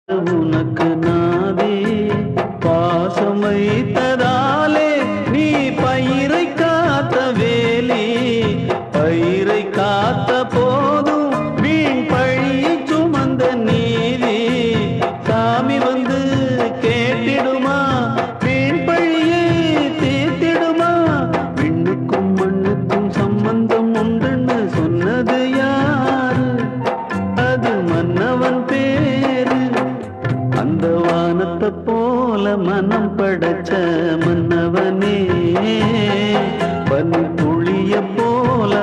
உனக்கு நாதே பாசம் வைத்ததாலே நீ பயிரை காத்த வேலி பயிரை காத்த போதும் வீண் பழியை சுமந்த நீதி சாமி வந்து கேட்டிடுமா வீண் பழியை தீர்த்திடுமா விண்ணுக்கும் மண்ணுக்கும் சம்பந்தம் உண்டுன்னு சொன்னது யாரு அது மன்னவன் பேரு அந்த வானத்தை போல மனம் படைச்ச மன்னவனே பனி துளிய போல